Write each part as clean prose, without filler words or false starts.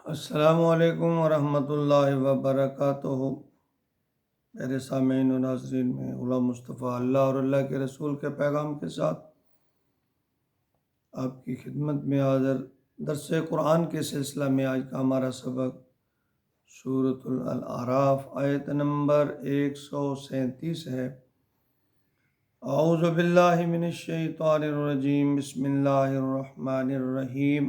السلام علیکم ورحمۃ اللہ وبرکاتہ۔ میرے سامعین و ناظرین، میں غلام مصطفیٰ اللہ اور اللہ کے رسول کے پیغام کے ساتھ آپ کی خدمت میں حاضر۔ درس قرآن کے سلسلہ میں آج کا ہمارا سبق سورۃ الاعراف آیت نمبر 137 ہے۔ اعوذ باللہ من الشیطان الرجیم، بسم اللہ الرحمن الرحیم۔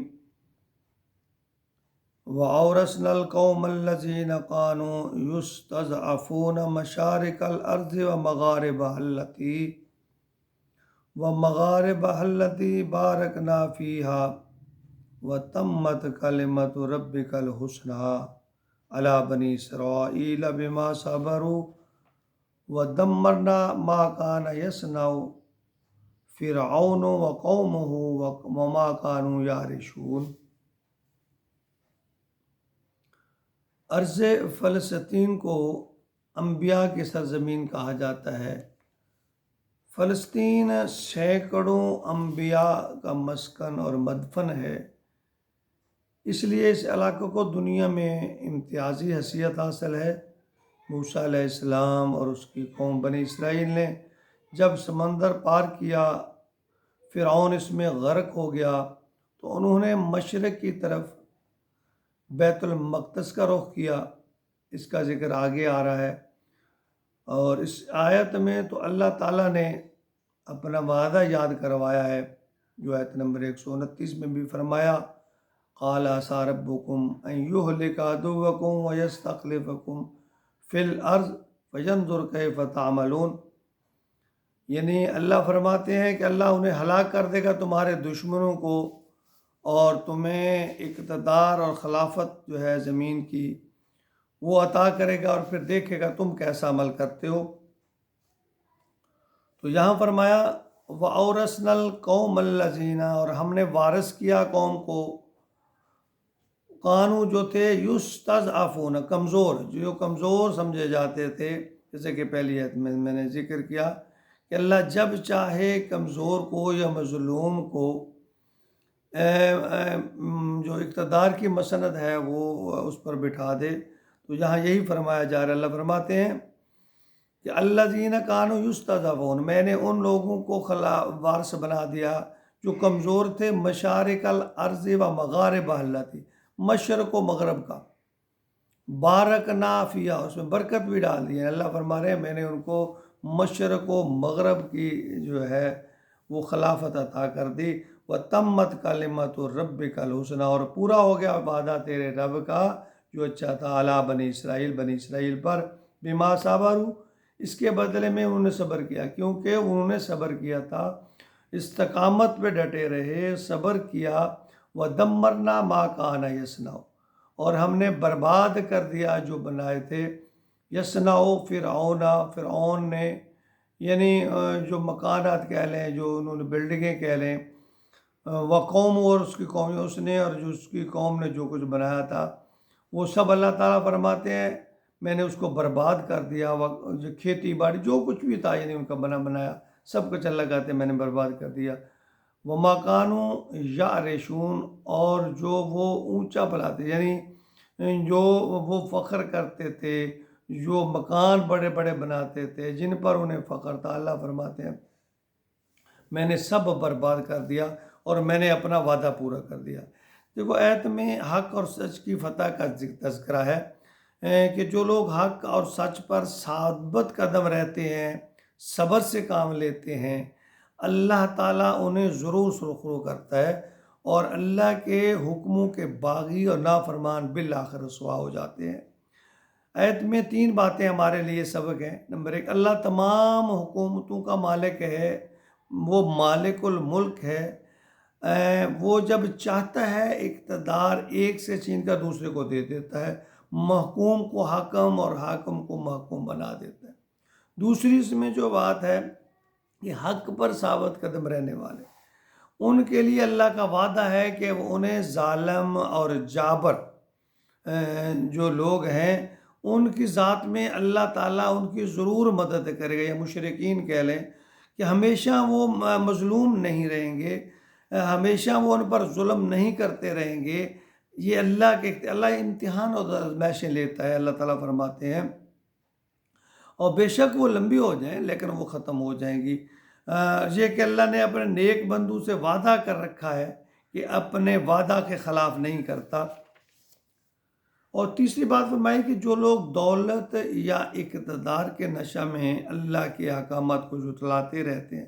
وَأَوْرَثْنَا الْقَوْمَ الَّذِينَ كَانُوا يُسْتَضْعَفُونَ مَشَارِقَ الْأَرْضِ وَمَغَارِبَهَا الَّتِي بَارَكْنَا فِيهَا وَتَمَّتْ كَلِمَةُ رَبِّكَ الْحُسْنَى عَلَى بَنِي إِسْرَائِيلَ بِمَا صَبَرُوا وَدَمَّرْنَا مَا كَانَ يَصْنَعُ فِرْعَوْنُ وَقَوْمُهُ وَمَا كَانُوا يَعْرِشُونَ۔ ارض فلسطین کو انبیاء کی سرزمین کہا جاتا ہے۔ فلسطین سینکڑوں انبیاء کا مسکن اور مدفن ہے، اس لیے اس علاقے کو دنیا میں امتیازی حیثیت حاصل ہے۔ موسیٰ علیہ السلام اور اس کی قوم بنی اسرائیل نے جب سمندر پار کیا، فرعون اس میں غرق ہو گیا، تو انہوں نے مشرق کی طرف بیت المقدس کا رخ کیا۔ اس کا ذکر آگے آ رہا ہے، اور اس آیت میں تو اللہ تعالیٰ نے اپنا وعدہ یاد کروایا ہے، جو آیت نمبر 129 میں بھی فرمایا، قال عسى ربكم ان يهلك عدوكم ويستخلفكم في الارض فينظر كيف تعملون۔ یعنی اللہ فرماتے ہیں کہ اللہ انہیں ہلاک کر دے گا، تمہارے دشمنوں کو، اور تمہیں اقتدار اور خلافت جو ہے زمین کی وہ عطا کرے گا، اور پھر دیکھے گا تم کیسا عمل کرتے ہو۔ تو یہاں فرمایا وَأَوْرَثْنَا الْقَوْمَ الَّذِينَ، اور ہم نے وارث کیا قوم کو، کانو جو تھے یستضعفون، کمزور، جو کمزور سمجھے جاتے تھے۔ جیسے کہ پہلی آیت میں نے ذکر کیا کہ اللہ جب چاہے کمزور کو یا مظلوم کو جو اقتدار کی مسند ہے وہ اس پر بٹھا دے۔ تو یہاں یہی فرمایا جا رہا ہے، اللہ فرماتے ہیں کہ الذین کانوا یستضعفون، میں نے ان لوگوں کو وارث بنا دیا جو کمزور تھے، مشارق الارض و مغاربہا اللاتی، مشرق و مغرب کا، بارکنا فیہا، اس میں برکت بھی ڈال دی ہے۔ اللہ فرما رہے ہیں میں نے ان کو مشرق و مغرب کی جو ہے وہ خلافت عطا کر دی۔ وَتَمَّتْ كَلِمَةُ رَبِّكَ الْحُسْنَى، اور پورا ہو گیا وعدہ تیرے رب کا جو اچھا تھا، علی بنی اسرائیل پر، بما صبروا، اس کے بدلے میں انہوں نے صبر کیا، کیونکہ انہوں نے صبر کیا تھا، استقامت پہ ڈٹے رہے، صبر کیا۔ وَدَمَّرْنَا مَا كَانَ يَصْنَعُ، اور ہم نے برباد کر دیا جو بنائے تھے، یصنع فرعون نے، یعنی جو مکانات کہہ لیں، جو انہوں نے بلڈنگیں کہہ لیں، وقوم، اور اس کی قوم، اس نے اور جو اس کی قوم نے جو کچھ بنایا تھا وہ سب اللہ تعالیٰ فرماتے ہیں میں نے اس کو برباد کر دیا۔ جو کھیتی باڑی جو کچھ بھی تھا، یعنی ان کا بنایا سب کچھ اللہ کہتے ہیں میں نے برباد کر دیا۔ وما كانوا يعرشون، اور جو وہ اونچا بلاتے، یعنی جو وہ فخر کرتے تھے، جو مکان بڑے بڑے بناتے تھے، جن پر انہیں فخر تھا، اللہ فرماتے ہیں میں نے سب برباد کر دیا، اور میں نے اپنا وعدہ پورا کر دیا۔ دیکھو آیت میں حق اور سچ کی فتح کا تذکرہ ہے کہ جو لوگ حق اور سچ پر ثابت قدم رہتے ہیں، صبر سے کام لیتے ہیں، اللہ تعالیٰ انہیں ضرور سرخرو کرتا ہے، اور اللہ کے حکموں کے باغی اور نافرمان بالآخر رسوا ہو جاتے ہیں۔ آیت میں 3 باتیں ہمارے لیے سبق ہیں۔ نمبر 1، اللہ تمام حکومتوں کا مالک ہے، وہ مالک الملک ہے۔ وہ جب چاہتا ہے اقتدار ایک سے چھین کر دوسرے کو دے دیتا ہے، محکوم کو حاکم اور حاکم کو محکوم بنا دیتا ہے۔ دوسری اس میں جو بات ہے کہ حق پر ثابت قدم رہنے والے، ان کے لیے اللہ کا وعدہ ہے کہ وہ انہیں ظالم اور جابر جو لوگ ہیں ان کی ذات میں اللہ تعالیٰ ان کی ضرور مدد کرے گا، یا مشرکین کہہ لیں کہ ہمیشہ وہ مظلوم نہیں رہیں گے، ہمیشہ وہ ان پر ظلم نہیں کرتے رہیں گے۔ یہ اللہ امتحان اور آزمائشیں لیتا ہے۔ اللہ تعالیٰ فرماتے ہیں اور بے شک وہ لمبی ہو جائیں لیکن وہ ختم ہو جائیں گی۔ یہ کہ اللہ نے اپنے نیک بندو سے وعدہ کر رکھا ہے کہ اپنے وعدہ کے خلاف نہیں کرتا۔ اور تیسری بات فرمائی کہ جو لوگ دولت یا اقتدار کے نشہ میں اللہ کے احکامات کو جھٹلاتے رہتے ہیں،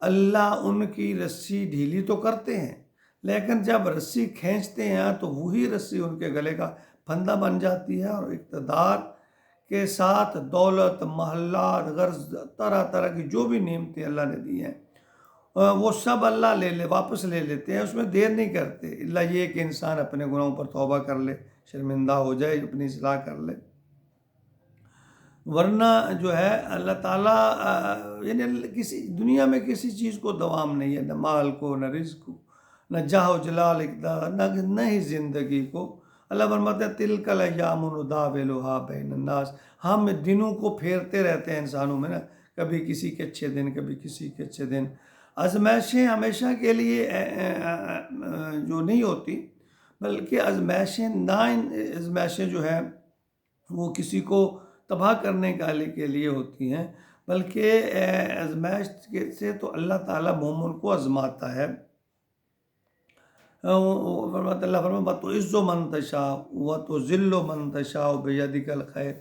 اللہ ان کی رسی ڈھیلی تو کرتے ہیں، لیکن جب رسی کھینچتے ہیں تو وہی رسی ان کے گلے کا پھندا بن جاتی ہے، اور اقتدار کے ساتھ دولت، محلات، غرض، طرح طرح کی جو بھی نعمتیں اللہ نے دی ہیں وہ سب اللہ واپس لے لیتے ہیں، اس میں دیر نہیں کرتے، اللہ یہ کہ انسان اپنے گناہوں پر توبہ کر لے، شرمندہ ہو جائے، اپنی اصلاح کر لے۔ ورنہ جو ہے اللہ تعالیٰ یعنی کسی دنیا میں کسی چیز کو دوام نہیں ہے، نہ مال کو، نہ رزق کو، نہ جاہ و جلال اقتدار، نہ ہی زندگی کو۔ اللہ فرماتے ہیں تلک الایام نداولها بین الناس، ہم دنوں کو پھیرتے رہتے ہیں انسانوں میں نا، کبھی کسی کے اچھے دن، کبھی کسی کے اچھے دن۔ آزمائشیں ہمیشہ کے لیے جو نہیں ہوتی، بلکہ آزمائشیں جو ہے وہ کسی کو تباہ کرنے کے لیے ہوتی ہیں، بلکہ آزمائش سے تو اللہ تعالیٰ مومن کو آزماتا ہے۔ اللہ فرماتا وَتُعِزُّ مَن تَشَاءُ وَتُذِلُّ مَن تَشَاءُ بِيَدِكَ الْخَيْرُ،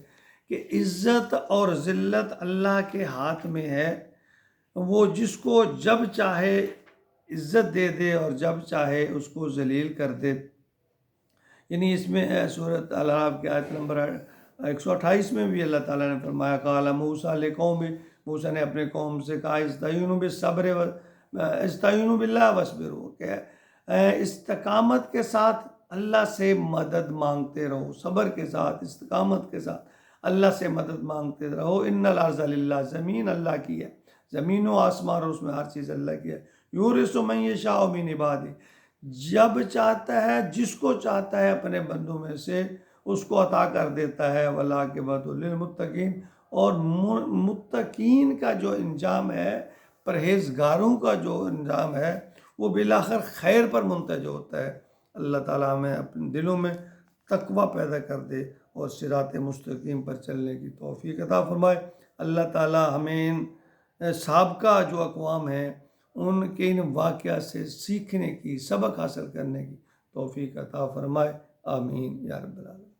کہ عزت اور ذلت اللہ کے ہاتھ میں ہے، وہ جس کو جب چاہے عزت دے دے اور جب چاہے اس کو ذلیل کر دے۔ یعنی اس میں سورۃ الاعراف کی آیت نمبر 128 میں بھی اللہ تعالیٰ نے فرمایا قال موسیٰ لقومہ، موسیٰ نے اپنے قوم سے کہا استعینوا بالصبر استعینوا باللہ واصبروا، کہ استقامت کے ساتھ اللہ سے مدد مانگتے رہو، صبر کے ساتھ، استقامت کے ساتھ اللہ سے مدد مانگتے رہو۔ ان الارض للہ، زمین اللہ کی ہے، زمین و آسمان اور اس میں ہر چیز اللہ کی ہے۔ یورث من یشاء من عبادہ، جب چاہتا ہے، جس کو چاہتا ہے اپنے بندوں میں سے اس کو عطا کر دیتا ہے۔ والعاقبۃ للمتقین، اور متقین کا جو انجام ہے، پرہیزگاروں کا جو انجام ہے، وہ بالآخر خیر پر منتج ہوتا ہے۔ اللہ تعالیٰ ہمیں اپنے دلوں میں تقوی پیدا کر دے اور صراط مستقیم پر چلنے کی توفیق عطا فرمائے۔ اللہ تعالیٰ ہمیں ان سابقہ جو اقوام ہیں ان کے ان واقعات سے سیکھنے کی، سبق حاصل کرنے کی توفیق عطا فرمائے۔ آمین یا رب العالمین۔